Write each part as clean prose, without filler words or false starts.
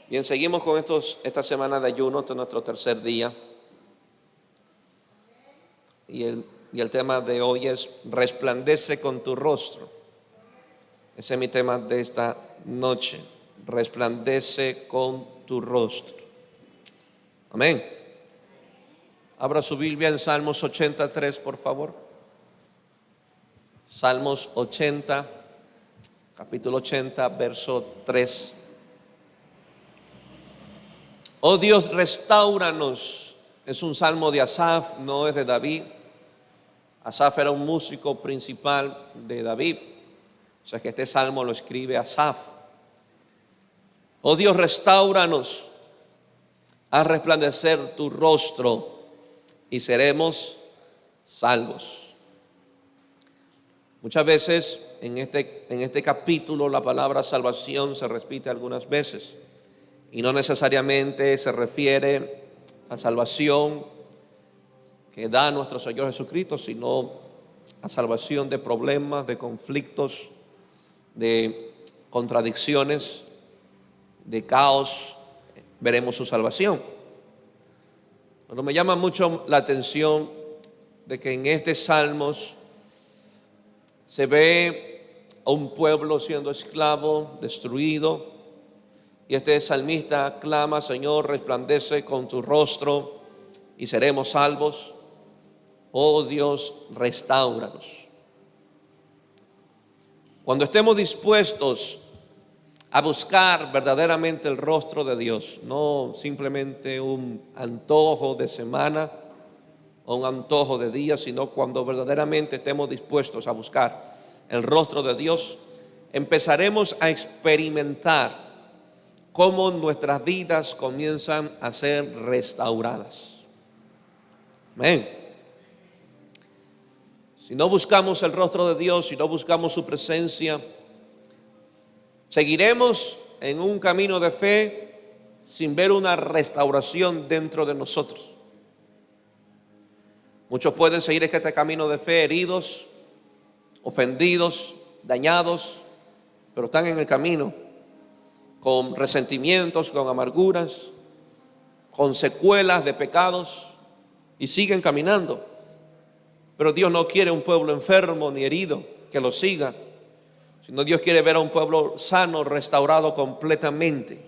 Bien, seguimos con esta semana de ayuno. Este es nuestro tercer día. Y el tema de hoy es resplandece con tu rostro. Ese es mi tema de esta noche. Resplandece con tu rostro. Amén. Abra su Biblia en Salmos 83, por favor. Salmos 80, capítulo 80, verso 3. Oh Dios, restáuranos. Es un salmo de Asaf, no es de David. Asaf era un músico principal de David. O sea que este salmo lo escribe Asaf. Oh Dios, restáuranos. Haz resplandecer tu rostro y seremos salvos. Muchas veces en este capítulo la palabra salvación se repite algunas veces. Y no necesariamente se refiere a salvación que da nuestro Señor Jesucristo, sino a salvación de problemas, de conflictos, de contradicciones, de caos. Veremos su salvación. Pero me llama mucho la atención de que en este Salmos se ve a un pueblo siendo esclavo, destruido. Y este salmista clama: Señor, resplandece con tu rostro y seremos salvos. Oh Dios, restáuranos. Cuando estemos dispuestos a buscar verdaderamente el rostro de Dios, no simplemente un antojo de semana o un antojo de día, sino cuando verdaderamente estemos dispuestos a buscar el rostro de Dios, empezaremos a experimentar cómo nuestras vidas comienzan a ser restauradas. Amén. Si no buscamos el rostro de Dios, si no buscamos su presencia, seguiremos en un camino de fe sin ver una restauración dentro de nosotros. Muchos pueden seguir este camino de fe heridos, ofendidos, dañados, pero están en el camino con resentimientos, con amarguras, con secuelas de pecados, y siguen caminando. Pero Dios no quiere un pueblo enfermo ni herido que lo siga, sino Dios quiere ver a un pueblo sano, restaurado completamente.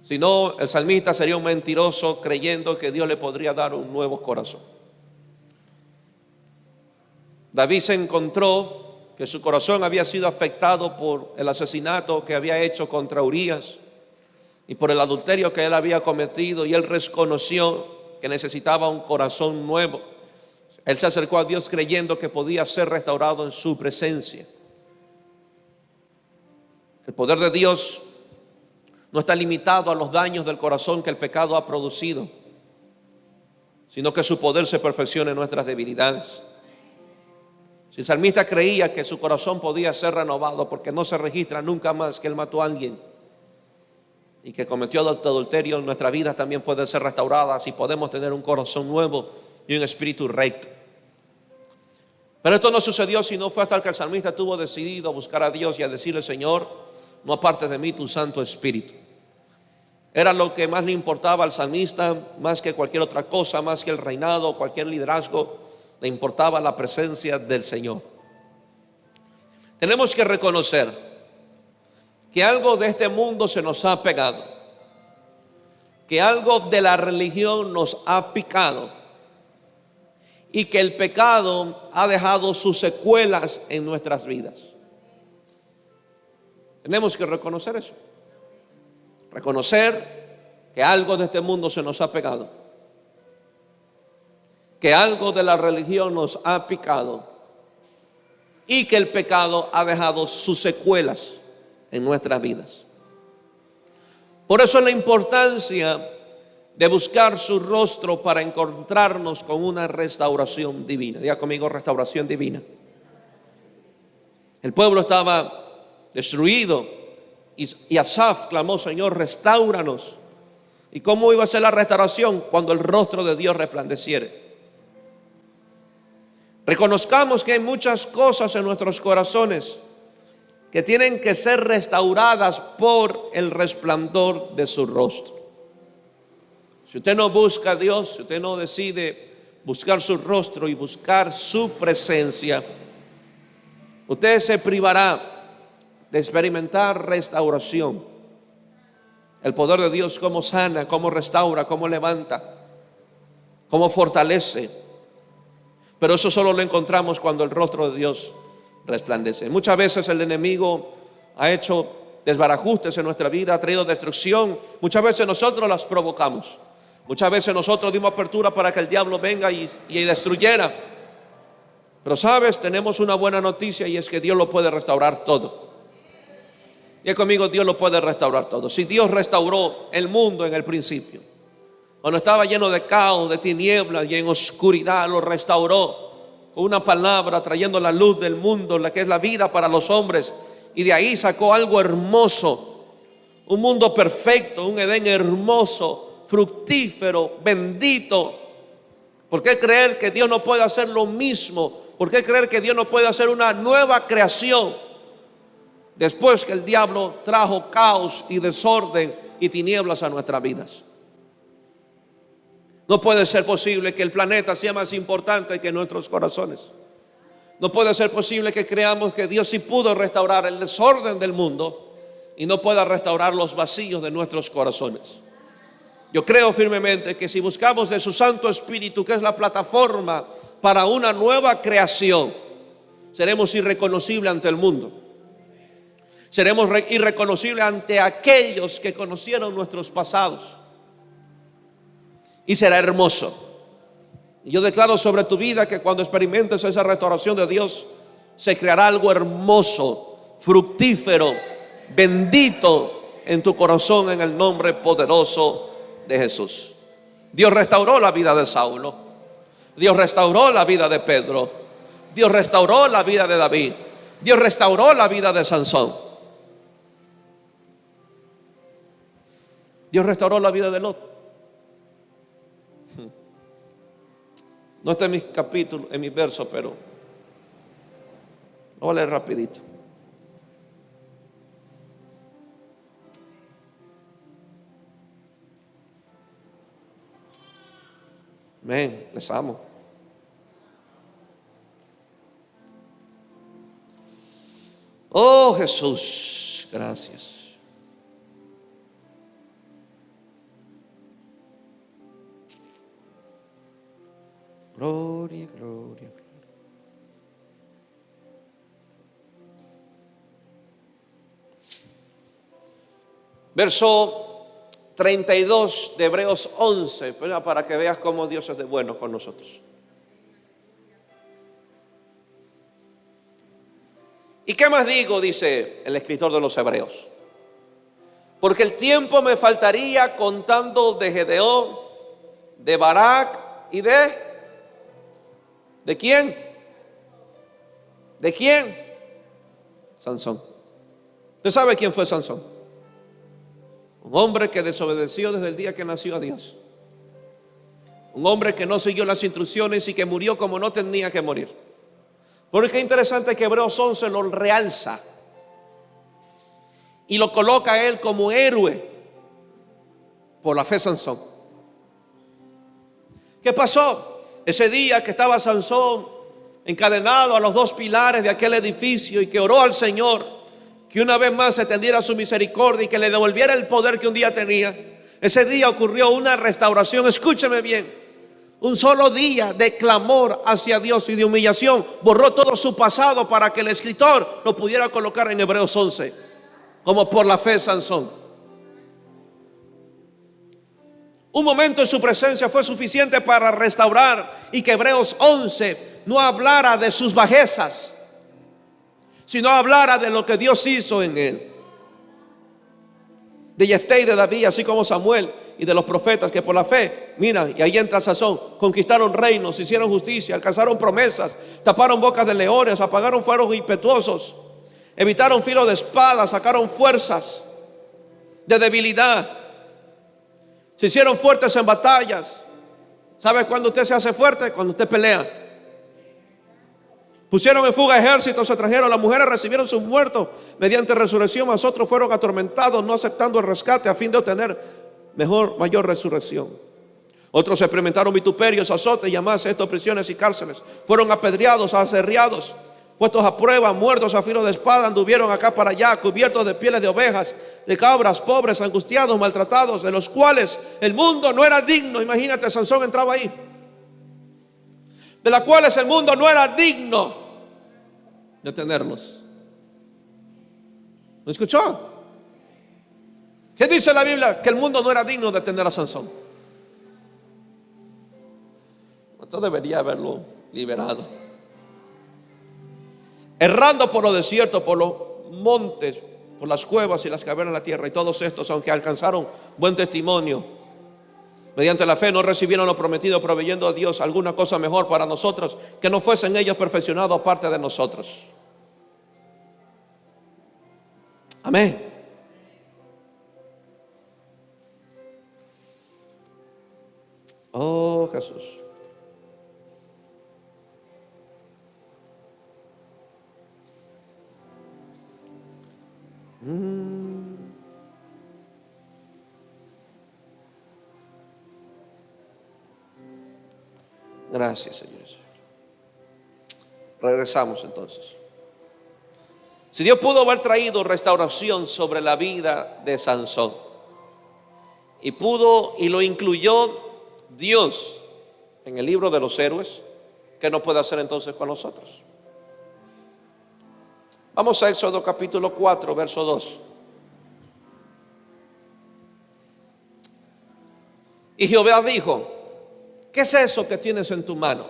Si no, el salmista sería un mentiroso creyendo que Dios le podría dar un nuevo corazón. David se encontró que su corazón había sido afectado por el asesinato que había hecho contra Urías y por el adulterio que él había cometido, y él reconoció que necesitaba un corazón nuevo. Él se acercó a Dios creyendo que podía ser restaurado en su presencia. El poder de Dios no está limitado a los daños del corazón que el pecado ha producido, sino que su poder se perfecciona en nuestras debilidades. Si el salmista creía que su corazón podía ser renovado, porque no se registra nunca más que él mató a alguien y que cometió adulterio, nuestra vida también puede ser restaurada si podemos tener un corazón nuevo y un espíritu recto. Pero esto no sucedió, sino fue hasta que el salmista estuvo decidido a buscar a Dios y a decirle: Señor, no apartes de mí tu Santo Espíritu. Era lo que más le importaba al salmista, más que cualquier otra cosa, más que el reinado, cualquier liderazgo. Le importaba la presencia del Señor. Tenemos que reconocer que algo de este mundo se nos ha pegado, que algo de la religión nos ha picado, y que el pecado ha dejado sus secuelas en nuestras vidas. Tenemos que reconocer eso. Reconocer que algo de este mundo se nos ha pegado, que algo de la religión nos ha picado, y que el pecado ha dejado sus secuelas en nuestras vidas. Por eso es la importancia de buscar su rostro para encontrarnos con una restauración divina. Diga conmigo: restauración divina. El pueblo estaba destruido y Asaf clamó: Señor, restáuranos. ¿Y cómo iba a ser la restauración? Cuando el rostro de Dios resplandeciere. Reconozcamos que hay muchas cosas en nuestros corazones que tienen que ser restauradas por el resplandor de su rostro. Si usted no busca a Dios, si usted no decide buscar su rostro y buscar su presencia, usted se privará de experimentar restauración. El poder de Dios, cómo sana, cómo restaura, cómo levanta, cómo fortalece. Pero eso solo lo encontramos cuando el rostro de Dios resplandece. Muchas veces el enemigo ha hecho desbarajustes en nuestra vida, ha traído destrucción. Muchas veces nosotros las provocamos. Muchas veces nosotros dimos apertura para que el diablo venga y destruyera. Pero sabes, tenemos una buena noticia, y es que Dios lo puede restaurar todo. Y conmigo, Dios lo puede restaurar todo. Si Dios restauró el mundo en el principio, cuando estaba lleno de caos, de tinieblas y en oscuridad, lo restauró con una palabra, trayendo la luz del mundo, la que es la vida para los hombres. Y de ahí sacó algo hermoso, un mundo perfecto, un Edén hermoso, fructífero, bendito. ¿Por qué creer que Dios no puede hacer lo mismo? ¿Por qué creer que Dios no puede hacer una nueva creación después que el diablo trajo caos y desorden y tinieblas a nuestras vidas? No puede ser posible que el planeta sea más importante que nuestros corazones. No puede ser posible que creamos que Dios sí pudo restaurar el desorden del mundo y no pueda restaurar los vacíos de nuestros corazones. Yo creo firmemente que si buscamos de su Santo Espíritu, que es la plataforma para una nueva creación, seremos irreconocibles ante el mundo. Seremos irreconocibles ante aquellos que conocieron nuestros pasados. Y será hermoso. Y yo declaro sobre tu vida que cuando experimentes esa restauración de Dios, se creará algo hermoso, fructífero, bendito en tu corazón, en el nombre poderoso de Jesús. Dios restauró la vida de Saulo. Dios restauró la vida de Pedro. Dios restauró la vida de David. Dios restauró la vida de Sansón. Dios restauró la vida de Lot. No está en mis capítulos, en mis versos, pero lo voy a leer rapidito. Amén, les amo. Oh Jesús, gracias. Gloria, gloria, gloria. Verso 32 de Hebreos 11, para que veas cómo Dios es de bueno con nosotros. ¿Y qué más digo? Dice el escritor de los Hebreos. Porque el tiempo me faltaría contando de Gedeón, de Barak y ¿de quién? ¿De quién? Sansón. ¿Usted sabe quién fue Sansón? Un hombre que desobedeció desde el día que nació a Dios. Un hombre que no siguió las instrucciones y que murió como no tenía que morir. Porque es interesante que Hebreos 11 lo realza y lo coloca a él como héroe por la fe de Sansón. ¿Qué pasó? Ese día que estaba Sansón encadenado a los dos pilares de aquel edificio y que oró al Señor que una vez más se tendiera su misericordia y que le devolviera el poder que un día tenía. Ese día ocurrió una restauración. Escúcheme bien. Un solo día de clamor hacia Dios y de humillación borró todo su pasado para que el escritor lo pudiera colocar en Hebreos 11 como por la fe de Sansón. Un momento en su presencia fue suficiente para restaurar y que Hebreos 11 no hablara de sus bajezas, sino hablara de lo que Dios hizo en él. De Jefté y de David, así como Samuel y de los profetas que por la fe, mira, y ahí entra Sansón, conquistaron reinos, hicieron justicia, alcanzaron promesas, taparon bocas de leones, apagaron fuegos impetuosos, evitaron filo de espada, sacaron fuerzas de debilidad, se hicieron fuertes en batallas. ¿Sabe cuándo usted se hace fuerte? Cuando usted pelea. Pusieron en fuga ejércitos extranjeros, las mujeres recibieron sus muertos mediante resurrección, mas otros fueron atormentados, no aceptando el rescate a fin de obtener mayor resurrección. Otros experimentaron vituperios, azotes, llamadas estos prisiones y cárceles. Fueron apedreados, aserreados, puestos a prueba, muertos a filo de espada, anduvieron acá para allá, cubiertos de pieles de ovejas, de cabras, pobres, angustiados, maltratados, de los cuales el mundo no era digno. Imagínate, Sansón entraba ahí. De las cuales el mundo no era digno de tenerlos. ¿Me escuchó? ¿Qué dice la Biblia? Que el mundo no era digno de tener a Sansón. Esto debería haberlo liberado. Errando por los desiertos, por los montes, por las cuevas y las cavernas de la tierra. Y todos estos, aunque alcanzaron buen testimonio, mediante la fe no recibieron lo prometido, proveyendo a Dios alguna cosa mejor para nosotros, que no fuesen ellos perfeccionados aparte de nosotros. Amén. Oh, Jesús. Gracias, Señor. Regresamos entonces. Si Dios pudo haber traído restauración sobre la vida de Sansón, y lo incluyó Dios en el libro de los héroes, ¿qué no puede hacer entonces con nosotros? Vamos a Éxodo capítulo 4, verso 2. Y Jehová dijo: ¿qué es eso que tienes en tu mano?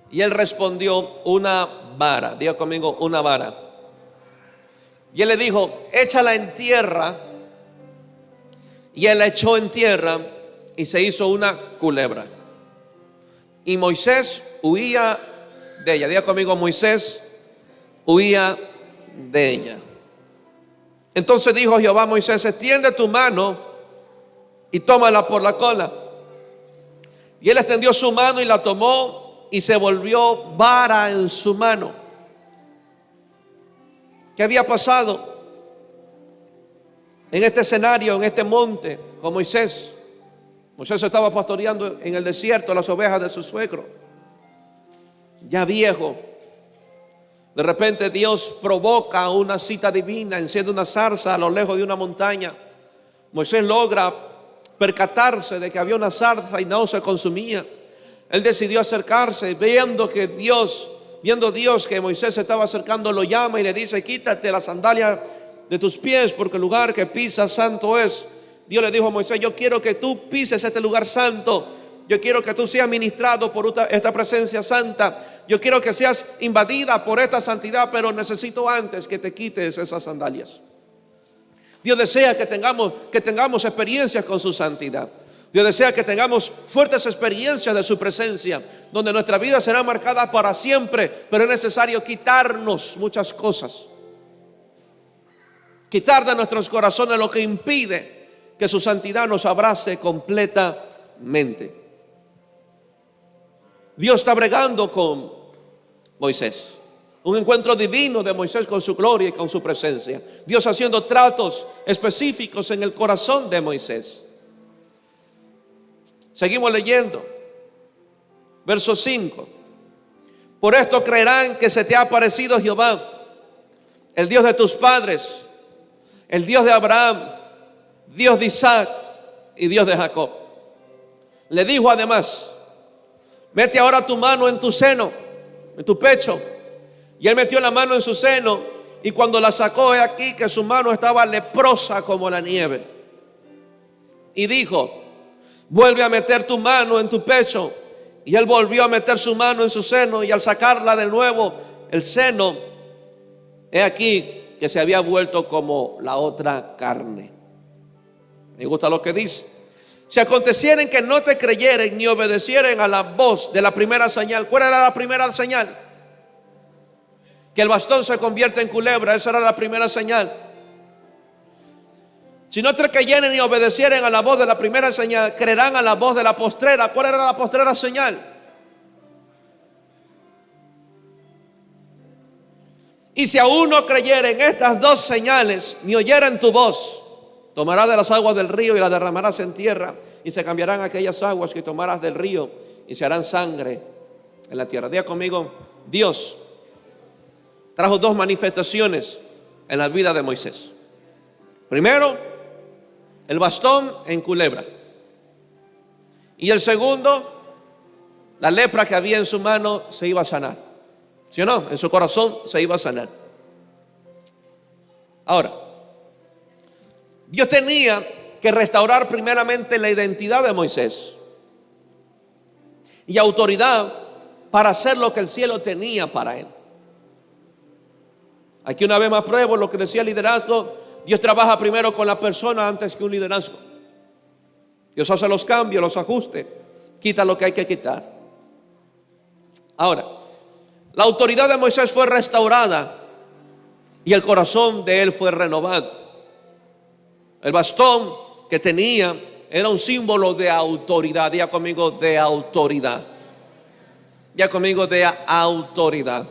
Y él respondió: una vara. Diga conmigo: una vara. Y él le dijo: échala en tierra. Y él la echó en tierra y se hizo una culebra. Y Moisés huía de ella. Diga conmigo: Moisés huía de ella. Entonces dijo Jehová a Moisés: extiende tu mano y tómala por la cola. Y él extendió su mano y la tomó, y se volvió vara en su mano. ¿Qué había pasado en este escenario, en este monte, con Moisés? Moisés estaba pastoreando en el desierto las ovejas de su suegro, ya viejo. De repente Dios provoca una cita divina, enciende una zarza a lo lejos de una montaña. Moisés logra percatarse de que había una zarza y no se consumía. Él decidió acercarse, viendo Dios que Moisés se estaba acercando, lo llama y le dice: quítate la sandalia de tus pies, porque el lugar que pisas santo es. Dios le dijo a Moisés: yo quiero que tú pises este lugar santo. Yo quiero que tú seas ministrado por esta presencia santa. Yo quiero que seas invadida por esta santidad, pero necesito antes que te quites esas sandalias. Dios desea que tengamos experiencias con su santidad. Dios desea que tengamos fuertes experiencias de su presencia, donde nuestra vida será marcada para siempre. Pero es necesario quitarnos muchas cosas, quitar de nuestros corazones lo que impide que su santidad nos abrace completamente. Dios está bregando con Moisés. Un encuentro divino de Moisés con su gloria y con su presencia. Dios haciendo tratos específicos en el corazón de Moisés. Seguimos leyendo. Verso 5. Por esto creerán que se te ha aparecido Jehová, el Dios de tus padres, el Dios de Abraham, Dios de Isaac y Dios de Jacob. Le dijo además: mete ahora tu mano en tu seno, en tu pecho. Y él metió la mano en su seno, y cuando la sacó, he aquí que su mano estaba leprosa como la nieve. Y dijo: vuelve a meter tu mano en tu pecho. Y él volvió a meter su mano en su seno, y al sacarla de nuevo el seno, he aquí que se había vuelto como la otra carne. Me gusta lo que dice: si acontecieren que no te creyeren ni obedecieren a la voz de la primera señal. ¿Cuál era la primera señal? Que el bastón se convierte en culebra. Esa era la primera señal. Si no te creyeren ni obedecieren a la voz de la primera señal, creerán a la voz de la postrera. ¿Cuál era la postrera señal? Y si aún no creyere en estas dos señales, ni oyeren tu voz, tomarás de las aguas del río y las derramarás en tierra, y se cambiarán aquellas aguas que tomarás del río y se harán sangre en la tierra. Diga conmigo, Dios trajo dos manifestaciones en la vida de Moisés. Primero, el bastón en culebra. Y el segundo, la lepra que había en su mano se iba a sanar. ¿Sí o no? En su corazón se iba a sanar. Ahora, Dios tenía que restaurar primeramente la identidad de Moisés y autoridad para hacer lo que el cielo tenía para él. Aquí una vez más pruebo lo que decía el liderazgo. Dios trabaja primero con la persona antes que un liderazgo. Dios hace los cambios, los ajustes, quita lo que hay que quitar. Ahora, la autoridad de Moisés fue restaurada y el corazón de él fue renovado. El bastón que tenía era un símbolo de autoridad. Diga conmigo, de autoridad. Diga conmigo, de autoridad.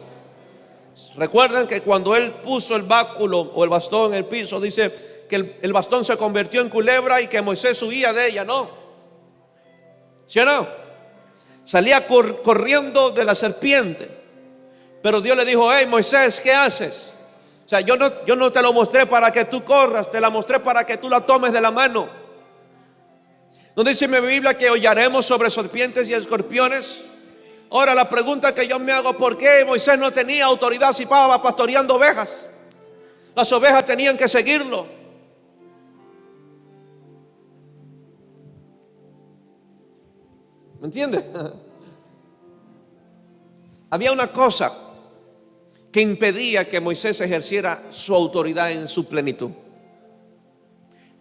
Recuerden que cuando él puso el báculo o el bastón en el piso, dice que el bastón se convirtió en culebra y que Moisés huía de ella. No, ¿sí o no? Salía corriendo de la serpiente. Pero Dios le dijo: hey Moisés, ¿qué haces? O sea, yo no te lo mostré para que tú corras, te la mostré para que tú la tomes de la mano. ¿No dice mi Biblia que hollaremos sobre serpientes y escorpiones? Ahora la pregunta que yo me hago: ¿por qué Moisés no tenía autoridad si estaba pastoreando ovejas? Las ovejas tenían que seguirlo. ¿Me entiendes? Había una cosa que impedía que Moisés ejerciera su autoridad en su plenitud.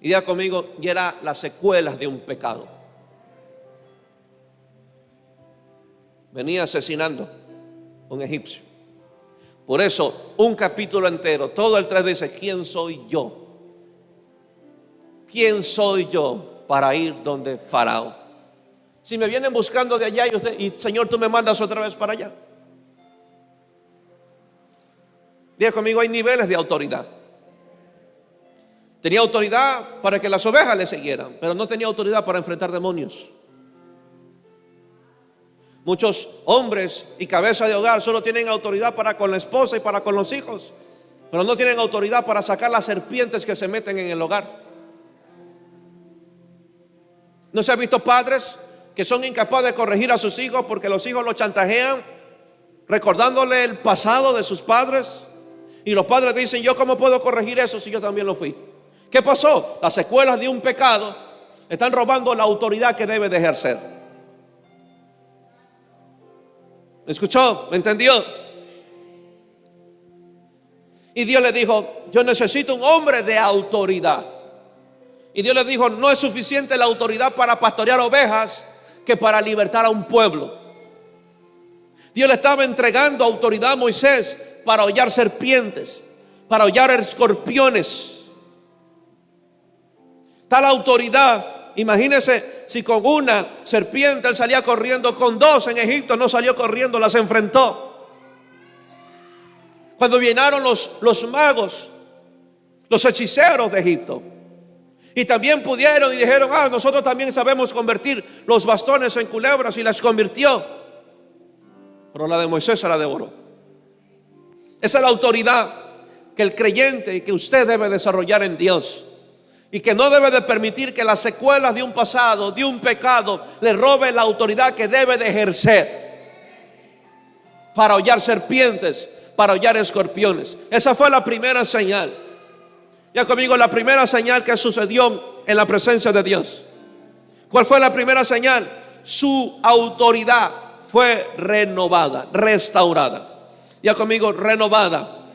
Y diga conmigo, y era las secuelas de un pecado. Venía asesinando a un egipcio. Por eso, un capítulo entero, todo el 3 dice: ¿quién soy yo? ¿Quién soy yo para ir donde Faraón? Si me vienen buscando de allá y Señor, tú me mandas otra vez para allá. Diga conmigo, hay niveles de autoridad. Tenía autoridad para que las ovejas le siguieran, pero no tenía autoridad para enfrentar demonios. Muchos hombres y cabezas de hogar solo tienen autoridad para con la esposa y para con los hijos, pero no tienen autoridad para sacar las serpientes que se meten en el hogar. ¿No se ha visto padres que son incapaces de corregir a sus hijos porque los hijos los chantajean recordándole el pasado de sus padres? Y los padres dicen: ¿yo cómo puedo corregir eso si yo también lo fui? ¿Qué pasó? Las secuelas de un pecado están robando la autoridad que debe de ejercer. ¿Me escuchó? ¿Me entendió? Y Dios le dijo: yo necesito un hombre de autoridad. Y Dios le dijo: no es suficiente la autoridad para pastorear ovejas que para libertar a un pueblo. Dios le estaba entregando autoridad a Moisés para hollar serpientes, para hollar escorpiones. Tal autoridad, imagínense si con una serpiente él salía corriendo, con dos en Egipto no salió corriendo, las enfrentó. Cuando vinieron los magos, los hechiceros de Egipto, y también pudieron y dijeron: nosotros también sabemos convertir los bastones en culebras, y las convirtió. Pero la de Moisés se la devoró. Esa es la autoridad que el creyente y que usted debe desarrollar en Dios, y que no debe de permitir que las secuelas de un pasado, de un pecado, le robe la autoridad que debe de ejercer para hollar serpientes, para hollar escorpiones. Esa fue la primera señal. Ya conmigo, la primera señal que sucedió en la presencia de Dios. ¿Cuál fue la primera señal? Su autoridad fue renovada, restaurada. Ya conmigo, renovada,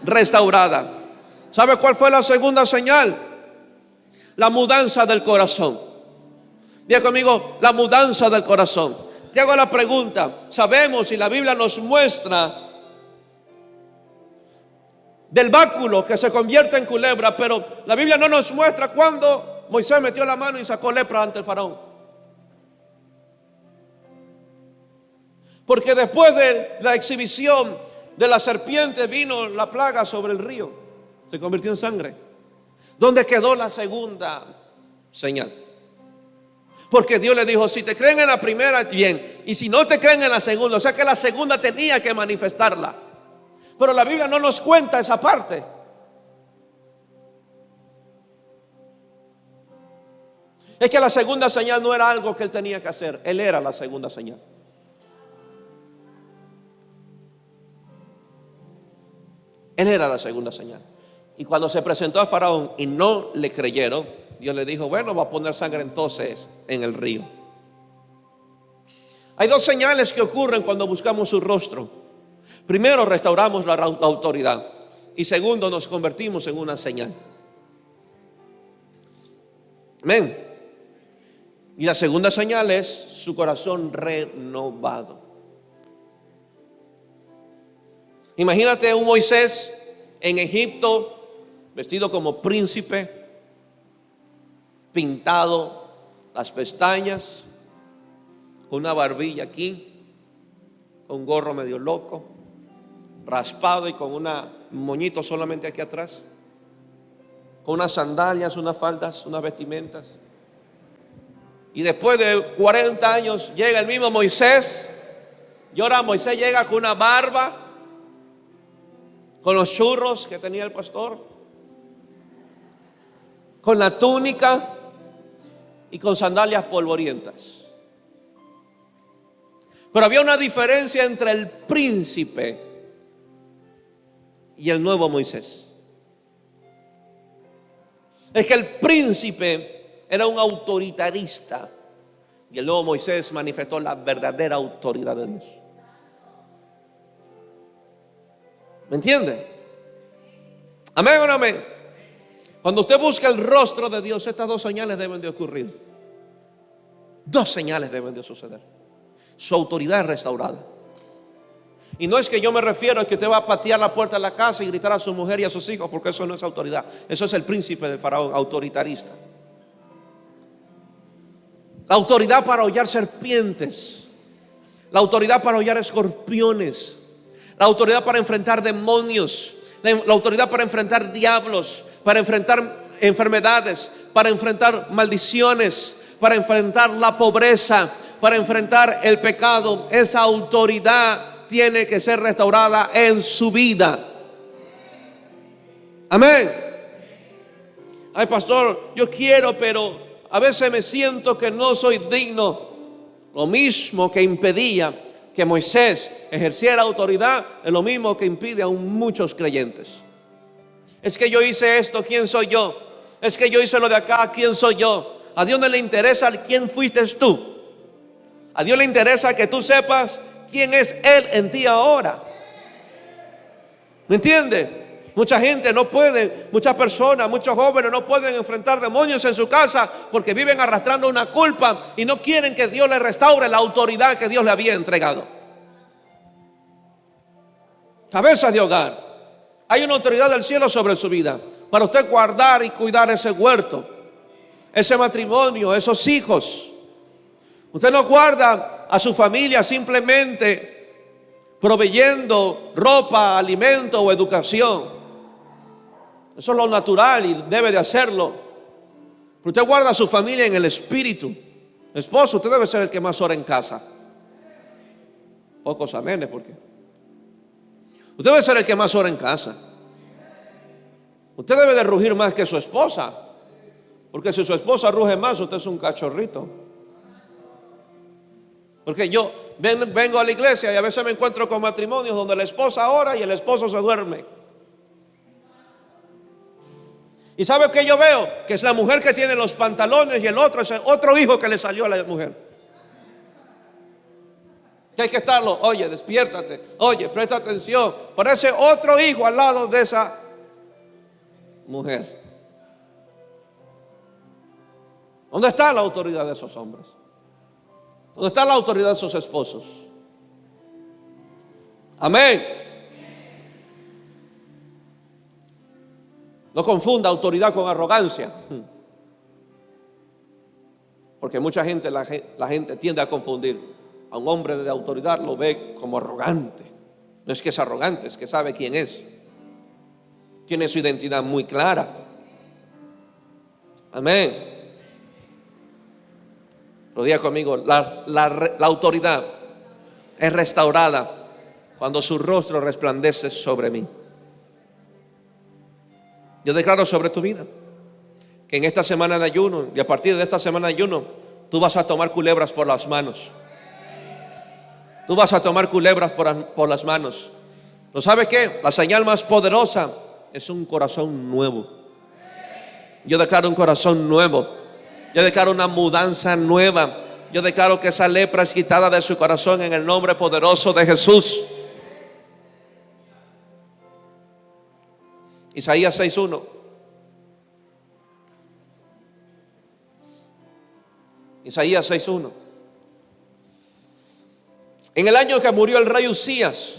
restaurada. ¿Sabe cuál fue la segunda señal? La mudanza del corazón. Diga conmigo, la mudanza del corazón. Te hago la pregunta: sabemos y la Biblia nos muestra del báculo que se convierte en culebra, pero la Biblia no nos muestra cuando Moisés metió la mano y sacó lepra ante el faraón. Porque después de la exhibición de la serpiente vino la plaga sobre el río. Se convirtió en sangre. ¿Dónde quedó la segunda señal? Porque Dios le dijo, si te creen en la primera, bien. Y si no te creen en la segunda, o sea que la segunda tenía que manifestarla. Pero la Biblia no nos cuenta esa parte. Es que la segunda señal no era algo que él tenía que hacer. Él era la segunda señal. Él era la segunda señal. Y cuando se presentó a Faraón y no le creyeron, Dios le dijo, bueno, va a poner sangre entonces en el río. Hay dos señales que ocurren cuando buscamos su rostro. Primero, restauramos la autoridad. Y segundo, nos convertimos en una señal. Amén. Y la segunda señal es su corazón renovado. Imagínate un Moisés en Egipto, vestido como príncipe, pintado las pestañas, con una barbilla aquí, con un gorro medio loco, raspado y con un moñito solamente aquí atrás, con unas sandalias, unas faldas, unas vestimentas. Y después de 40 años llega el mismo Moisés. Y ahora Moisés llega con una barba, con los churros que tenía el pastor, con la túnica y con sandalias polvorientas. Pero había una diferencia entre el príncipe y el nuevo Moisés. Es que el príncipe era un autoritarista y el nuevo Moisés manifestó la verdadera autoridad de Dios. ¿Me entiende? Amén o no amén. Cuando usted busca el rostro de Dios, estas dos señales deben de ocurrir. Dos señales deben de suceder. Su autoridad es restaurada. Y no es que yo me refiero a que usted va a patear la puerta de la casa y gritar a su mujer y a sus hijos, porque eso no es autoridad. Eso es el príncipe del faraón, autoritarista. La autoridad para hollar serpientes, la autoridad para hollar escorpiones, la autoridad para enfrentar demonios, la autoridad para enfrentar diablos, para enfrentar enfermedades, para enfrentar maldiciones, para enfrentar la pobreza, para enfrentar el pecado. Esa autoridad tiene que ser restaurada en su vida. Amén. Ay, pastor, yo quiero, pero a veces me siento que no soy digno. Lo mismo que impedía que Moisés ejerciera autoridad es lo mismo que impide a muchos creyentes. Es que yo hice esto, ¿quién soy yo? Es que yo hice lo de acá, ¿quién soy yo? A Dios no le interesa quién fuiste tú. A Dios le interesa que tú sepas quién es Él en ti ahora. ¿Me entiendes? Mucha gente no puede, muchas personas, muchos jóvenes no pueden enfrentar demonios en su casa porque viven arrastrando una culpa y no quieren que Dios les restaure la autoridad que Dios le había entregado. Cabeza de hogar, hay una autoridad del cielo sobre su vida para usted guardar y cuidar ese huerto, ese matrimonio, esos hijos. Usted no guarda a su familia simplemente proveyendo ropa, alimento o educación. Eso es lo natural y debe de hacerlo. Pero usted guarda a su familia en el espíritu. Esposo, usted debe ser el que más ora en casa. Pocos amenes, porque usted debe ser el que más ora en casa. Usted debe de rugir más que su esposa, porque si su esposa ruge más, usted es un cachorrito. Porque yo vengo a la iglesia y a veces me encuentro con matrimonios donde la esposa ora y el esposo se duerme. ¿Y sabe qué yo veo? Que es la mujer que tiene los pantalones y el otro es el otro hijo que le salió a la mujer. Que hay que estarlo, oye, despiértate, oye, presta atención. Parece otro hijo al lado de esa mujer. ¿Dónde está la autoridad de esos hombres? ¿Dónde está la autoridad de esos esposos? Amén. No confunda autoridad con arrogancia. Porque mucha gente, la gente tiende a confundir. A un hombre de autoridad lo ve como arrogante. No es que es arrogante, es que sabe quién es. Tiene su identidad muy clara. Amén. Lo diga conmigo, la autoridad es restaurada cuando su rostro resplandece sobre mí. Yo declaro sobre tu vida que en esta semana de ayuno, y a partir de esta semana de ayuno, tú vas a tomar culebras por las manos. Tú vas a tomar culebras por las manos. ¿Pero sabe qué? La señal más poderosa es un corazón nuevo. Yo declaro un corazón nuevo. Yo declaro una mudanza nueva. Yo declaro que esa lepra es quitada de su corazón en el nombre poderoso de Jesús. Isaías 6:1. Isaías 6:1. En el año que murió el rey Uzías,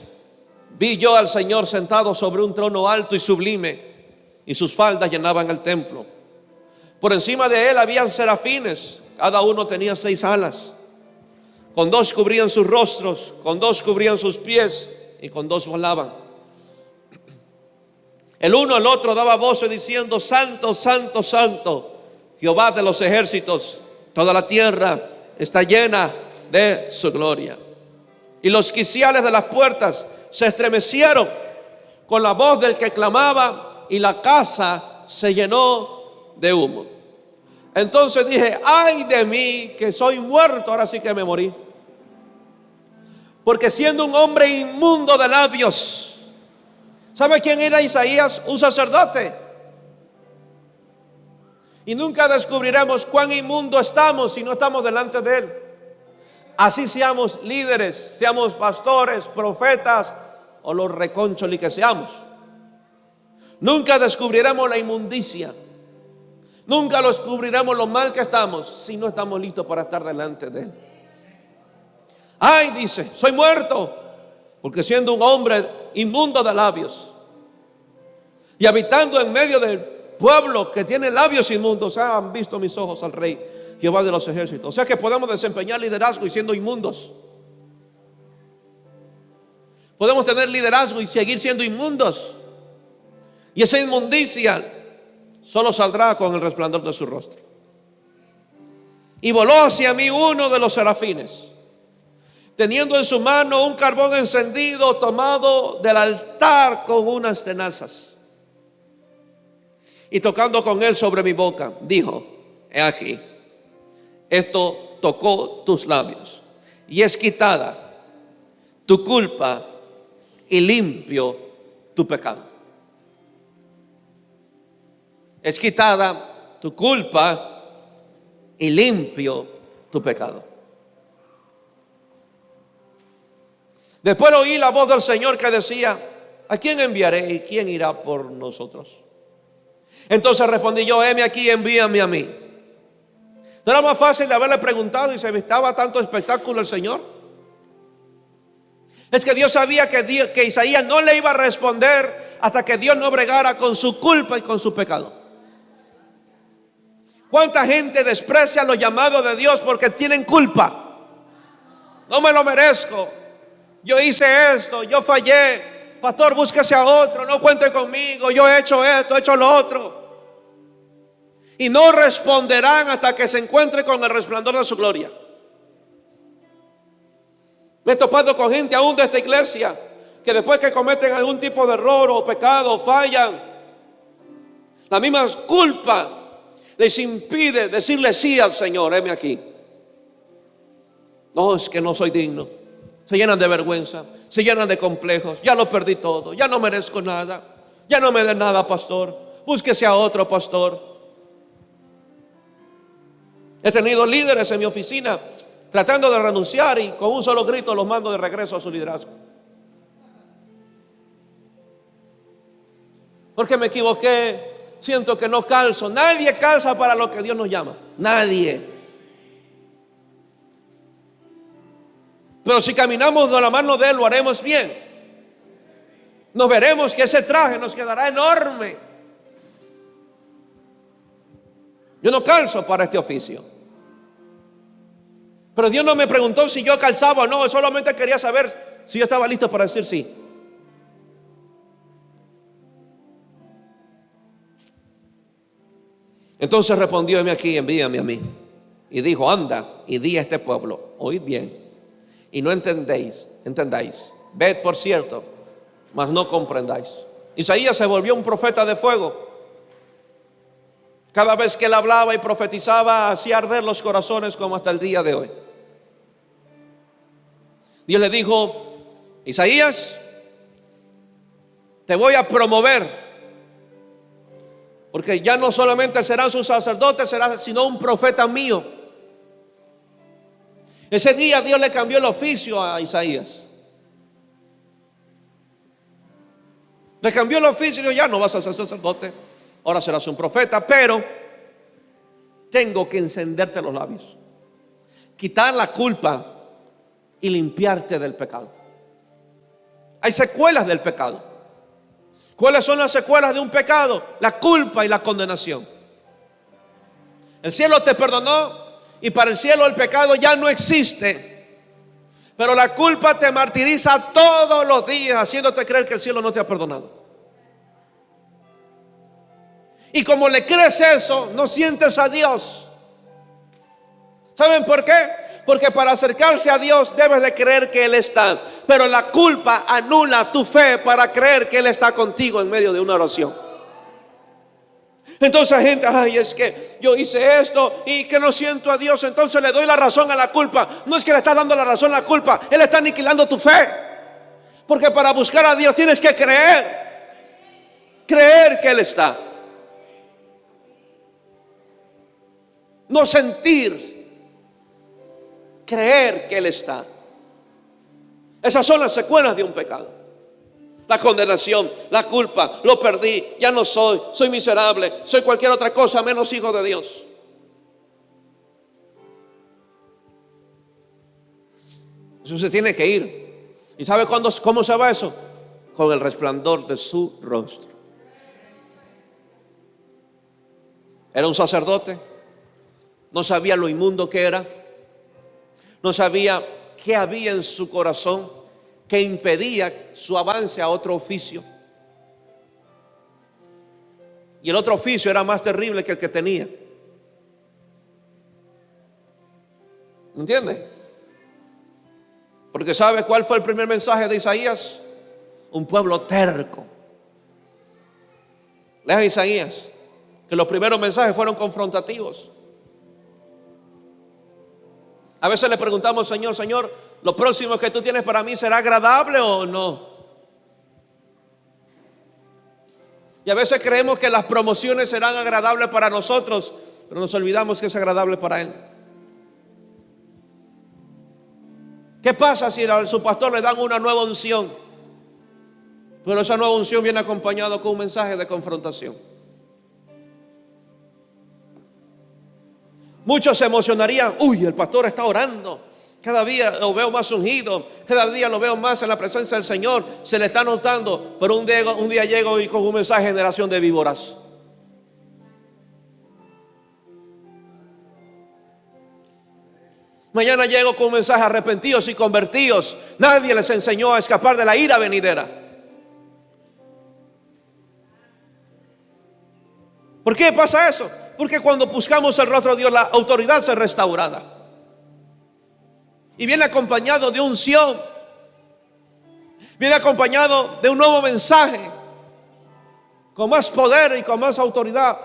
vi yo al Señor sentado sobre un trono alto y sublime, y sus faldas llenaban el templo. Por encima de él habían serafines, cada uno tenía 6 alas. Con 2 cubrían sus rostros, con 2 cubrían sus pies, y con 2 volaban. El uno al otro daba voces diciendo: Santo, Santo, Santo, Jehová de los ejércitos, toda la tierra está llena de su gloria. Y los quiciales de las puertas se estremecieron con la voz del que clamaba, y la casa se llenó de humo. Entonces dije: ay de mí, que soy muerto. Ahora sí que me morí, porque siendo un hombre inmundo de labios. ¿Sabe quién era Isaías? Un sacerdote. Y nunca descubriremos cuán inmundo estamos si no estamos delante de él. Así seamos líderes, seamos pastores, profetas o los reconcholi que seamos. Nunca descubriremos la inmundicia. Nunca descubriremos lo mal que estamos si no estamos listos para estar delante de él. Ay, dice, soy muerto, porque siendo un hombre inmundo de labios y habitando en medio del pueblo que tiene labios inmundos, han visto mis ojos al Rey Jehová de los ejércitos. O sea que podemos desempeñar liderazgo y siendo inmundos. Podemos tener liderazgo y seguir siendo inmundos. Y esa inmundicia solo saldrá con el resplandor de su rostro. Y voló hacia mí uno de los serafines, teniendo en su mano un carbón encendido tomado del altar con unas tenazas. Y tocando con él sobre mi boca, dijo: he aquí, esto tocó tus labios, y es quitada tu culpa y limpio tu pecado. Es quitada tu culpa y limpio tu pecado. Después oí la voz del Señor que decía: ¿a quién enviaré y quién irá por nosotros? Entonces respondí yo: heme aquí, envíame a mí. ¿No era más fácil de haberle preguntado y se evitaba tanto espectáculo el Señor? Es que Dios sabía que Isaías no le iba a responder hasta que Dios no bregara con su culpa y con su pecado. ¿Cuánta gente desprecia los llamados de Dios porque tienen culpa? No me lo merezco, yo hice esto, yo fallé, pastor, búsquese a otro, no cuente conmigo, yo he hecho esto, he hecho lo otro. Y no responderán hasta que se encuentre con el resplandor de su gloria. Me he topado con gente aún de esta iglesia que después que cometen algún tipo de error o pecado, fallan, la misma culpa les impide decirle sí al Señor. Heme aquí. No, es que no soy digno. Se llenan de vergüenza, se llenan de complejos. Ya lo perdí todo, ya no merezco nada, ya no me den nada, pastor, búsquese a otro pastor. He tenido líderes en mi oficina tratando de renunciar y con un solo grito los mando de regreso a su liderazgo. Porque me equivoqué, siento que no calzo. Nadie calza para lo que Dios nos llama, nadie. Pero si caminamos de la mano de Él, lo haremos bien. Nos veremos que ese traje nos quedará enorme. Yo no calzo para este oficio. Pero Dios no me preguntó si yo calzaba o no. Solamente quería saber si yo estaba listo para decir sí. Entonces respondió: heme aquí, envíame a mí. Y dijo: anda y di a este pueblo, oíd bien, y no entendáis. Ved por cierto, mas no comprendáis. Isaías se volvió un profeta de fuego. Cada vez que él hablaba y profetizaba, hacía arder los corazones, como hasta el día de hoy. Dios le dijo: Isaías, te voy a promover, porque ya no solamente serás un sacerdote, serás sino un profeta mío. Ese día Dios le cambió el oficio a Isaías. Le cambió el oficio y dijo: ya no vas a ser sacerdote, ahora serás un profeta, pero tengo que encenderte los labios, quitar la culpa y limpiarte del pecado. Hay secuelas del pecado. ¿Cuáles son las secuelas de un pecado? La culpa y la condenación. El cielo te perdonó y para el cielo el pecado ya no existe, pero la culpa te martiriza todos los días, haciéndote creer que el cielo no te ha perdonado. Y como le crees eso, no sientes a Dios. ¿Saben por qué? Porque para acercarse a Dios debes de creer que Él está, pero la culpa anula tu fe para creer que Él está contigo en medio de una oración. Entonces la gente: ay, es que yo hice esto y que no siento a Dios, entonces le doy la razón a la culpa. No es que le estás dando la razón a la culpa, Él está aniquilando tu fe. Porque para buscar a Dios tienes que creer que Él está, no sentir. Creer que Él está. Esas son las secuelas de un pecado: la condenación, la culpa. Lo perdí, ya no soy miserable, soy cualquier otra cosa menos hijo de Dios. Eso se tiene que ir. ¿Y sabe cómo se va eso? Con el resplandor de su rostro. Era un sacerdote, no sabía lo inmundo que era, no sabía qué había en su corazón que impedía su avance a otro oficio. Y el otro oficio era más terrible que el que tenía. ¿Entiende? Porque ¿sabe cuál fue el primer mensaje de Isaías? Un pueblo terco. Lean Isaías, que los primeros mensajes fueron confrontativos. A veces le preguntamos: Señor, ¿lo próximo que tú tienes para mí será agradable o no? Y a veces creemos que las promociones serán agradables para nosotros, pero nos olvidamos que es agradable para Él. ¿Qué pasa si a su pastor le dan una nueva unción, pero esa nueva unción viene acompañado con un mensaje de confrontación? Muchos se emocionarían: uy, el pastor está orando, cada día lo veo más ungido, cada día lo veo más en la presencia del Señor, se le está notando. Pero un día llego y con un mensaje: generación de víboras. Mañana llego con un mensaje: arrepentidos y convertidos. Nadie les enseñó a escapar de la ira venidera. ¿Por qué pasa eso? Porque cuando buscamos el rostro de Dios, la autoridad se restaurada. Y viene acompañado de unción. Viene acompañado de un nuevo mensaje, con más poder y con más autoridad,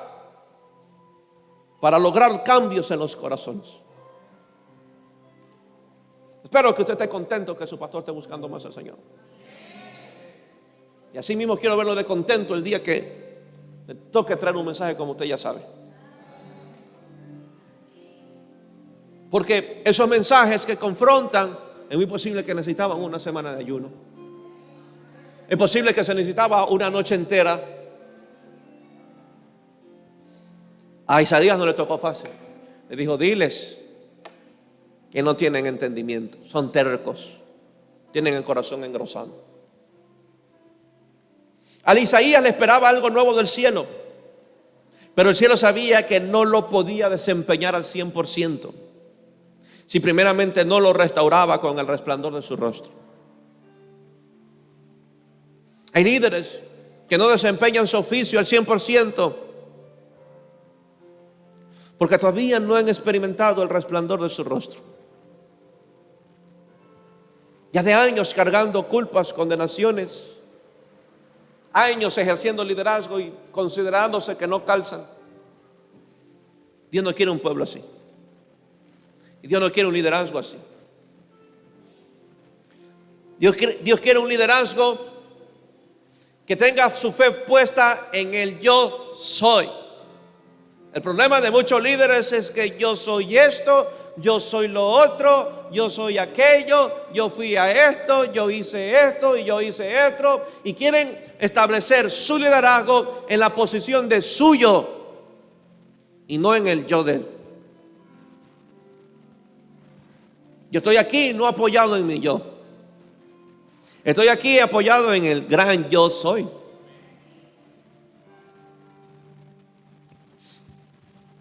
para lograr cambios en los corazones. Espero que usted esté contento, que su pastor esté buscando más al Señor. Y así mismo quiero verlo de contento el día que le toque traer un mensaje, como usted ya sabe. Porque esos mensajes que confrontan, es muy posible que necesitaban una semana de ayuno. Es posible que se necesitaba una noche entera. A Isaías no le tocó fácil. Le dijo: diles que no tienen entendimiento, son tercos, tienen el corazón engrosado. A Isaías le esperaba algo nuevo del cielo, pero el cielo sabía que no lo podía desempeñar al 100% si primeramente no lo restauraba con el resplandor de su rostro. Hay líderes que no desempeñan su oficio al 100% porque todavía no han experimentado el resplandor de su rostro. Ya de años cargando culpas, condenaciones, años ejerciendo liderazgo y considerándose que no calzan. Dios no quiere un pueblo así. Y Dios no quiere un liderazgo así. Dios quiere un liderazgo que tenga su fe puesta en el yo soy. El problema de muchos líderes es que yo soy esto, yo soy lo otro, yo soy aquello, yo fui a esto, yo hice esto y yo hice esto. Y quieren establecer su liderazgo en la posición de suyo y no en el yo de él. Yo estoy aquí no apoyado en mi yo. Estoy aquí apoyado en el gran yo soy.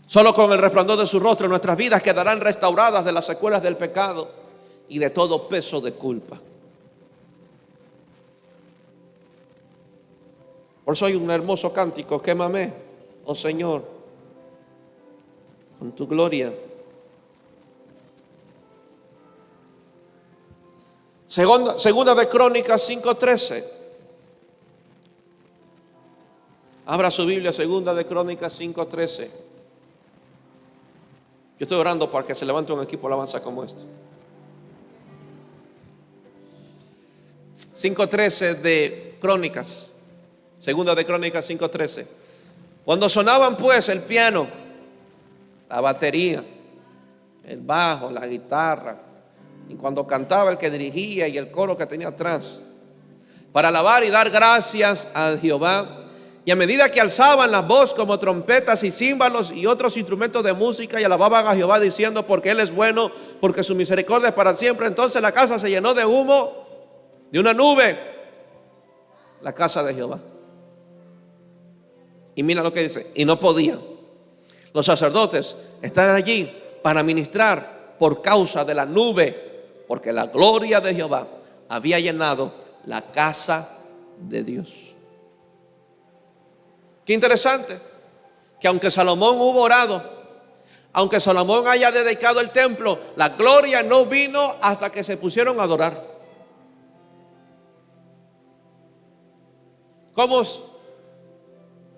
Solo con el resplandor de su rostro nuestras vidas quedarán restauradas de las secuelas del pecado y de todo peso de culpa. Por eso hay un hermoso cántico: quémame, oh Señor, con tu gloria. Segunda de Crónicas 5:13. Abra su Biblia, segunda de Crónicas 5:13. Yo estoy orando para que se levante un equipo de alabanza como este. 5:13 de Crónicas. Segunda de Crónicas 5:13. Cuando sonaban pues el piano, la batería, el bajo, la guitarra, y cuando cantaba el que dirigía y el coro que tenía atrás, para alabar y dar gracias a Jehová, y a medida que alzaban la voz como trompetas y címbalos y otros instrumentos de música y alababan a Jehová diciendo: porque Él es bueno, porque su misericordia es para siempre, entonces la casa se llenó de humo, de una nube, la casa de Jehová. Y mira lo que dice: y no podían los sacerdotes estar allí para ministrar por causa de la nube, porque la gloria de Jehová había llenado la casa de Dios. Qué interesante que aunque Salomón hubo orado, aunque Salomón haya dedicado el templo, la gloria no vino hasta que se pusieron a adorar. ¿Cómo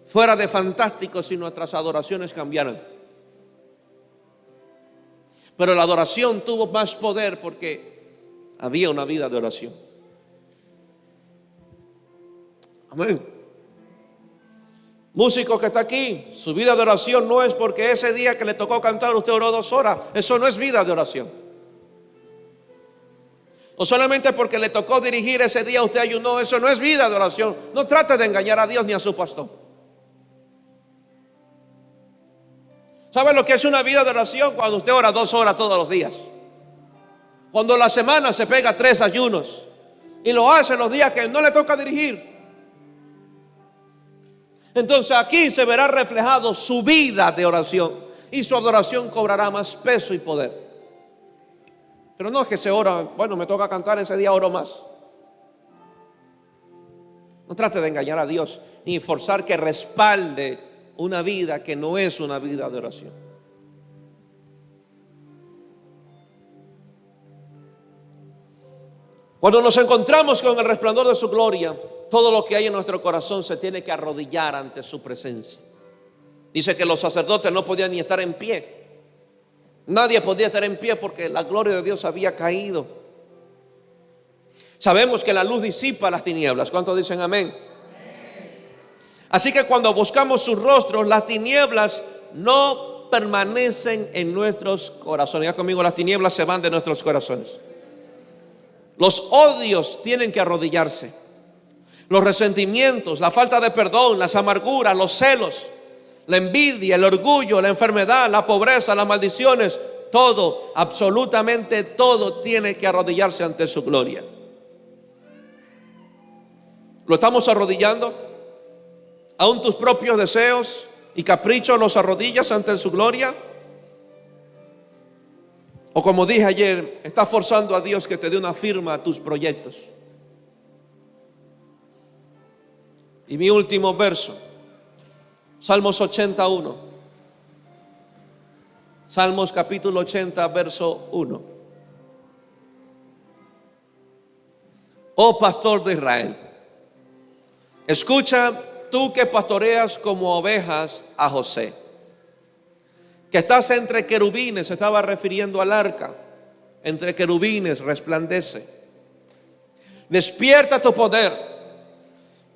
fuera de fantástico si nuestras adoraciones cambiaran? Pero la adoración tuvo más poder porque había una vida de oración. Amén. Músico que está aquí, su vida de oración no es porque ese día que le tocó cantar usted oró 2 horas. Eso no es vida de oración. O solamente porque le tocó dirigir ese día usted ayunó. Eso no es vida de oración. No trate de engañar a Dios ni a su pastor. ¿Sabe lo que es una vida de oración? Cuando usted ora 2 horas todos los días. Cuando la semana se pega 3 ayunos y lo hace los días que no le toca dirigir. Entonces aquí se verá reflejado su vida de oración y su adoración cobrará más peso y poder. Pero no es que se ora, bueno, me toca cantar ese día, oro más. No trate de engañar a Dios ni forzar que respalde una vida que no es una vida de oración. Cuando nos encontramos con el resplandor de su gloria, todo lo que hay en nuestro corazón se tiene que arrodillar ante su presencia. Dice que los sacerdotes no podían ni estar en pie. Nadie podía estar en pie porque la gloria de Dios había caído. Sabemos que la luz disipa las tinieblas. ¿Cuántos dicen amén? Así que cuando buscamos sus rostros, las tinieblas no permanecen en nuestros corazones. Ya conmigo, las tinieblas se van de nuestros corazones. Los odios tienen que arrodillarse. Los resentimientos, la falta de perdón, las amarguras, los celos, la envidia, el orgullo, la enfermedad, la pobreza, las maldiciones, todo, absolutamente todo tiene que arrodillarse ante su gloria. ¿Lo estamos arrodillando? ¿Aún tus propios deseos y caprichos los arrodillas ante su gloria? O como dije ayer, estás forzando a Dios que te dé una firma a tus proyectos. Y mi último verso, Salmos 81. Salmos capítulo 80, verso 1. Oh pastor de Israel, escucha tú que pastoreas como ovejas a José, que estás entre querubines. Se estaba refiriendo al arca. Entre querubines resplandece. Despierta tu poder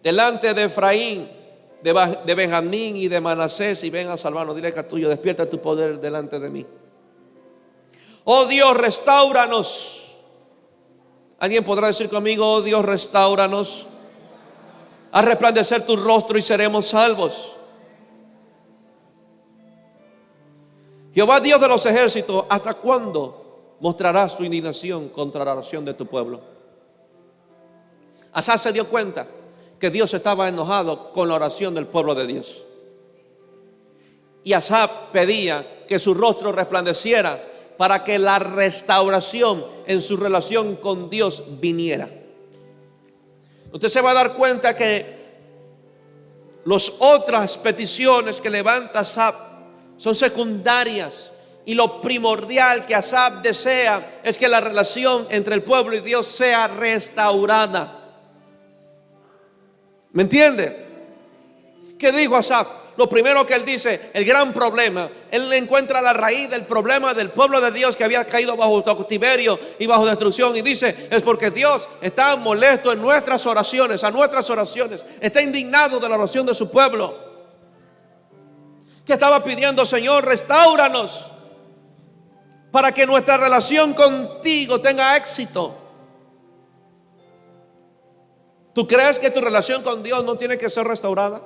delante de Efraín, de Benjamín y de Manasés, y ven a salvarnos. Dile que tuyo, despierta tu poder delante de mí. Oh Dios, restáuranos. Alguien podrá decir conmigo: oh Dios, restáuranos. Haz resplandecer tu rostro y seremos salvos. Jehová Dios de los ejércitos, ¿hasta cuándo mostrarás tu indignación contra la oración de tu pueblo? Asaf se dio cuenta que Dios estaba enojado con la oración del pueblo de Dios. Y Asaf pedía que su rostro resplandeciera para que la restauración en su relación con Dios viniera. Usted se va a dar cuenta que las otras peticiones que levanta Asaf son secundarias, y lo primordial que Asaf desea es que la relación entre el pueblo y Dios sea restaurada. ¿Me entiende? ¿Qué dijo Asaf? Lo primero que él dice, el gran problema, él encuentra la raíz del problema del pueblo de Dios que había caído bajo cautiverio y bajo destrucción, y dice: es porque Dios está molesto en nuestras oraciones, a nuestras oraciones, está indignado de la oración de su pueblo. ¿Qué estaba pidiendo? Señor, restáuranos para que nuestra relación contigo tenga éxito. ¿Tú crees que tu relación con Dios no tiene que ser restaurada?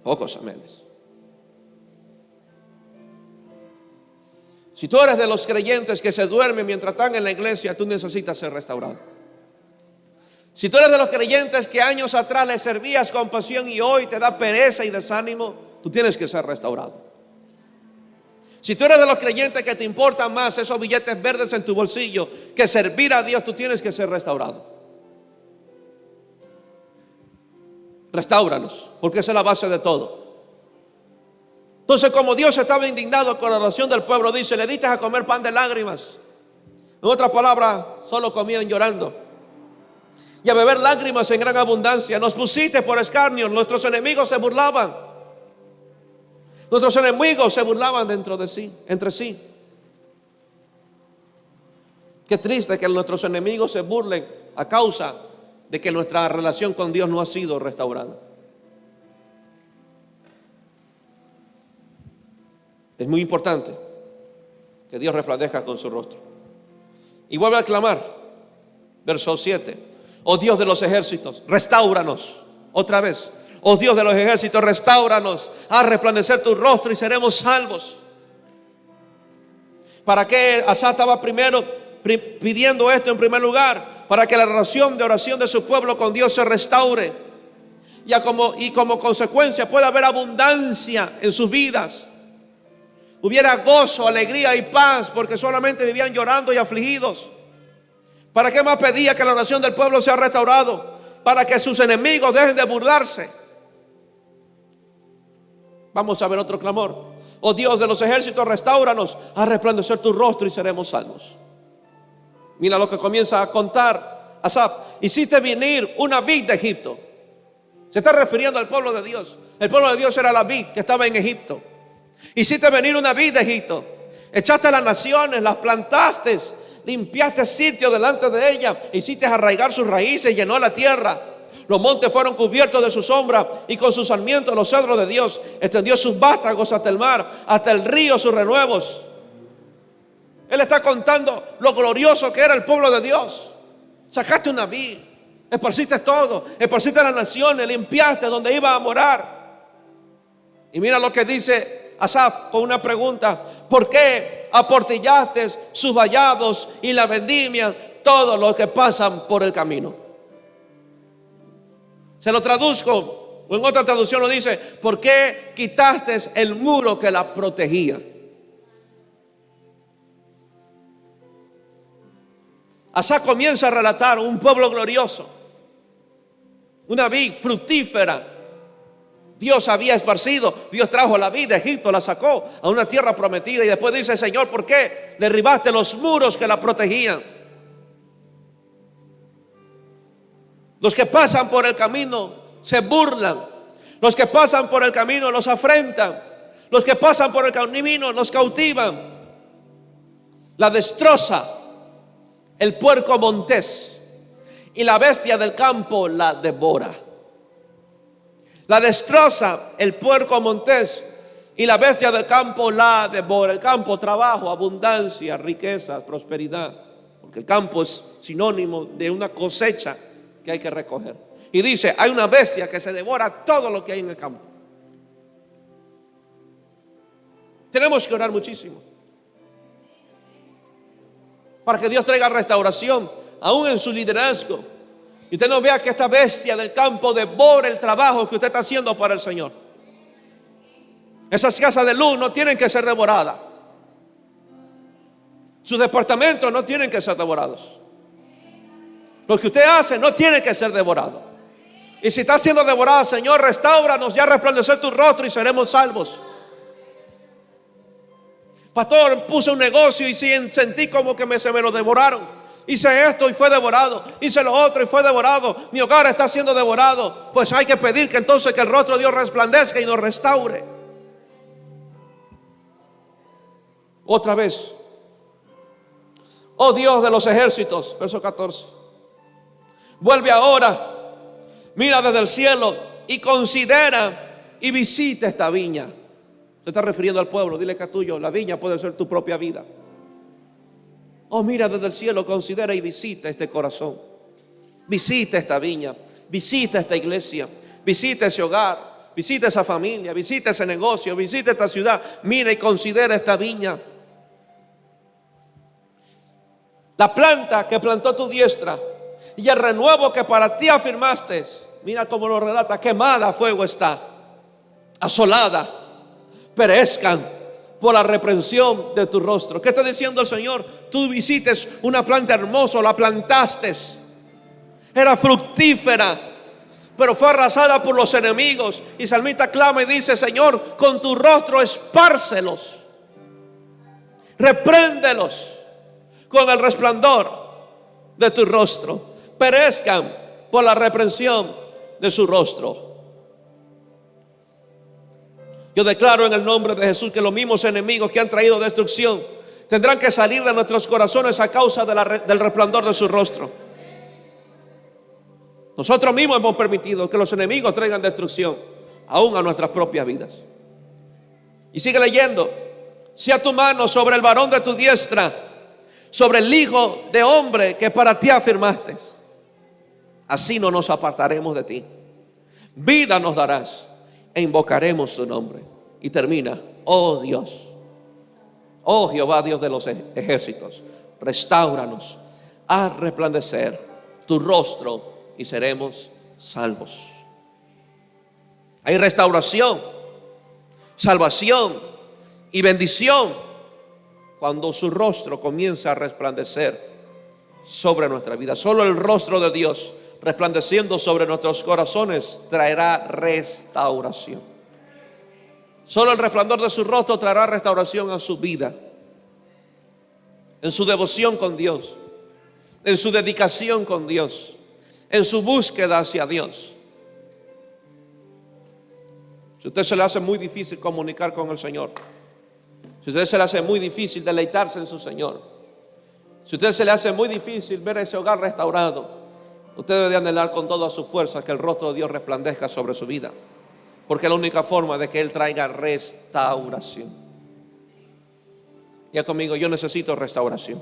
Pocos amenes. Si tú eres de los creyentes que se duermen mientras están en la iglesia, tú necesitas ser restaurado. Si tú eres de los creyentes que años atrás le servías con pasión y hoy te da pereza y desánimo, tú tienes que ser restaurado. Si tú eres de los creyentes que te importan más esos billetes verdes en tu bolsillo que servir a Dios, tú tienes que ser restaurado. Restáuranos, porque esa es la base de todo. Entonces, como Dios estaba indignado con la oración del pueblo, dice: le diste a comer pan de lágrimas. En otras palabras, solo comían llorando. Y a beber lágrimas en gran abundancia. Nos pusiste por escarnio. Nuestros enemigos se burlaban. Nuestros enemigos se burlaban entre sí. Qué triste que nuestros enemigos se burlen a causa de que nuestra relación con Dios no ha sido restaurada. Es muy importante que Dios resplandezca con su rostro. Y vuelve a clamar, verso 7: oh Dios de los ejércitos, restáuranos. Otra vez: oh Dios de los ejércitos, restáuranos. Haz resplandecer tu rostro y seremos salvos. ¿Para qué Asaf estaba pidiendo esto en primer lugar? Para que la relación de oración de su pueblo con Dios se restaure. Y como consecuencia pueda haber abundancia en sus vidas. Hubiera gozo, alegría y paz, porque solamente vivían llorando y afligidos. ¿Para qué más pedía que la oración del pueblo sea restaurado? Para que sus enemigos dejen de burlarse. Vamos a ver otro clamor: oh Dios de los ejércitos, restáuranos. Haz resplandecer tu rostro y seremos salvos. Mira lo que comienza a contar Asaf: hiciste venir una vid de Egipto. Se está refiriendo al pueblo de Dios. El pueblo de Dios era la vid que estaba en Egipto. Hiciste venir una vid de Egipto. Echaste a las naciones, las plantaste, limpiaste sitio delante de ellas, hiciste arraigar sus raíces, llenó la tierra. Los montes fueron cubiertos de su sombra, y con sus sarmientos los cedros de Dios. Extendió sus vástagos hasta el mar, hasta el río sus renuevos. Él está contando lo glorioso que era el pueblo de Dios. Sacaste una vid, esparciste todo, esparciste las naciones, limpiaste donde iba a morar. Y mira lo que dice Asaf con una pregunta: ¿por qué aportillaste sus vallados y la vendimia todos los que pasan por el camino? Se lo traduzco, o en otra traducción lo dice: ¿por qué quitaste el muro que la protegía? Asaf comienza a relatar un pueblo glorioso, una vid fructífera, Dios había esparcido, Dios trajo la vida a Egipto, la sacó a una tierra prometida, y después dice: Señor, ¿por qué derribaste los muros que la protegían? Los que pasan por el camino se burlan, los que pasan por el camino los afrentan, los que pasan por el camino los cautivan. La destroza el puerco montés, y la bestia del campo la devora. La destroza el puerco montés, y la bestia del campo la devora. El campo, trabajo, abundancia, riqueza, prosperidad, porque el campo es sinónimo de una cosecha que hay que recoger. Y dice: hay una bestia que se devora todo lo que hay en el campo. Tenemos que orar muchísimo para que Dios traiga restauración, aún en su liderazgo, y usted no vea que esta bestia del campo devore el trabajo que usted está haciendo para el Señor. Esas casas de luz no tienen que ser devoradas. Sus departamentos no tienen que ser devorados. Lo que usted hace no tiene que ser devorado. Y si está siendo devorada, Señor, restáuranos, ya resplandecer tu rostro y seremos salvos. Pastor, puse un negocio y sentí como que se me lo devoraron. Hice esto y fue devorado. Hice lo otro y fue devorado. Mi hogar está siendo devorado. Pues hay que pedir que entonces que el rostro de Dios resplandezca y nos restaure. Otra vez: oh Dios de los ejércitos, verso 14, vuelve ahora, mira desde el cielo y considera y visita esta viña. Se está refiriendo al pueblo. Dile que es tuyo. La viña puede ser tu propia vida. Oh, mira desde el cielo, considera y visita este corazón. Visita esta viña, visita esta iglesia, visita ese hogar, visita esa familia, visita ese negocio, visita esta ciudad. Mira y considera esta viña. La planta que plantó tu diestra y el renuevo que para ti afirmaste. Mira cómo lo relata: quemada a fuego está, asolada, perezcan por la reprensión de tu rostro. ¿Qué está diciendo el Señor? Tú visites una planta hermosa, la plantaste, era fructífera, pero fue arrasada por los enemigos. Y salmista clama y dice: Señor, con tu rostro espárcelos, repréndelos con el resplandor de tu rostro, perezcan por la reprensión de su rostro. Yo declaro en el nombre de Jesús que los mismos enemigos que han traído destrucción tendrán que salir de nuestros corazones a causa del resplandor de su rostro. Nosotros mismos hemos permitido que los enemigos traigan destrucción aún a nuestras propias vidas. Y sigue leyendo: sea tu mano sobre el varón de tu diestra, sobre el hijo de hombre que para ti afirmaste. Así no nos apartaremos de ti. Vida nos darás e invocaremos su nombre. Y termina: oh Dios, oh Jehová, Dios de los ejércitos, restáuranos, haz resplandecer tu rostro y seremos salvos. Hay restauración, salvación y bendición cuando su rostro comienza a resplandecer sobre nuestra vida. Solo el rostro de Dios resplandeciendo sobre nuestros corazones traerá restauración. Solo el resplandor de su rostro traerá restauración a su vida, en su devoción con Dios, en su dedicación con Dios, en su búsqueda hacia Dios. Si a usted se le hace muy difícil comunicar con el Señor, si a usted se le hace muy difícil deleitarse en su Señor, si a usted se le hace muy difícil ver ese hogar restaurado, usted debe de anhelar con toda su fuerza que el rostro de Dios resplandezca sobre su vida, porque es la única forma de que Él traiga restauración. Ya conmigo: yo necesito restauración.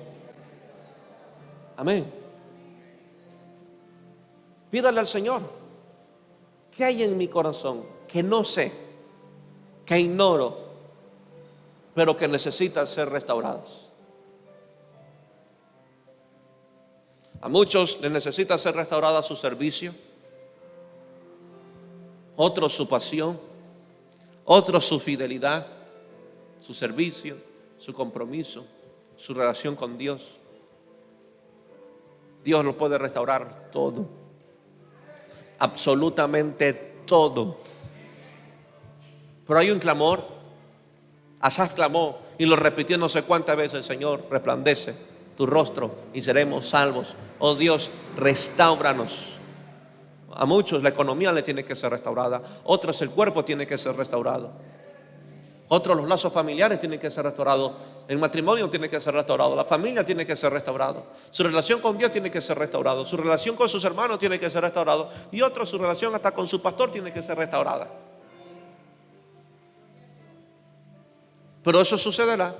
Amén. Pídale al Señor: ¿qué hay en mi corazón que no sé, que ignoro, pero que necesitan ser restauradas? A muchos les necesita ser restaurada su servicio, otros su pasión, otros su fidelidad, su servicio, su compromiso, su relación con Dios. Dios lo puede restaurar todo, absolutamente todo. Pero hay un clamor. Asaf clamó y lo repitió no sé cuántas veces: Señor, resplandece tu rostro y seremos salvos. Oh Dios, restáuranos. A muchos la economía le tiene que ser restaurada, otros el cuerpo tiene que ser restaurado, otros los lazos familiares tienen que ser restaurados, el matrimonio tiene que ser restaurado, la familia tiene que ser restaurado, su relación con Dios tiene que ser restaurado, su relación con sus hermanos tiene que ser restaurado, y otros su relación hasta con su pastor tiene que ser restaurada. Pero eso sucederá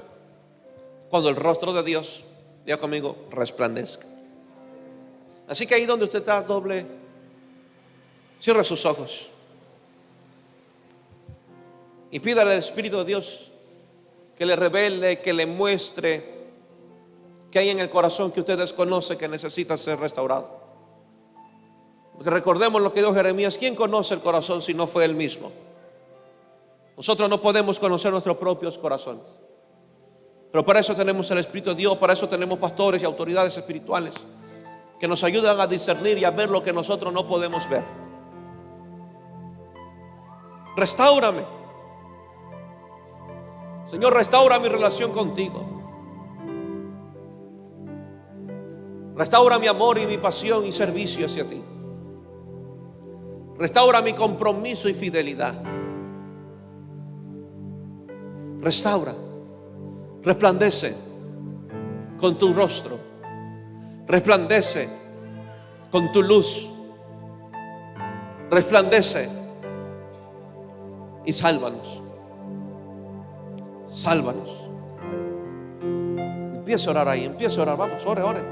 cuando el rostro de Dios, diga conmigo, resplandezca. Así que ahí donde usted está, cierre sus ojos y pídale al Espíritu de Dios que le revele, que le muestre que hay en el corazón que usted desconoce, que necesita ser restaurado. Porque recordemos lo que dijo Jeremías: ¿quién conoce el corazón si no fue él mismo? Nosotros no podemos conocer nuestros propios corazones, pero para eso tenemos el Espíritu de Dios, para eso tenemos pastores y autoridades espirituales que nos ayudan a discernir y a ver lo que nosotros no podemos ver. Restáurame, Señor, restaura mi relación contigo. Restaura mi amor y mi pasión y servicio hacia ti. Restaura mi compromiso y fidelidad. Restaura, resplandece con tu rostro, resplandece con tu luz, resplandece y sálvanos. Sálvanos. Empieza a orar ahí, empieza a orar. Vamos, ore, ore.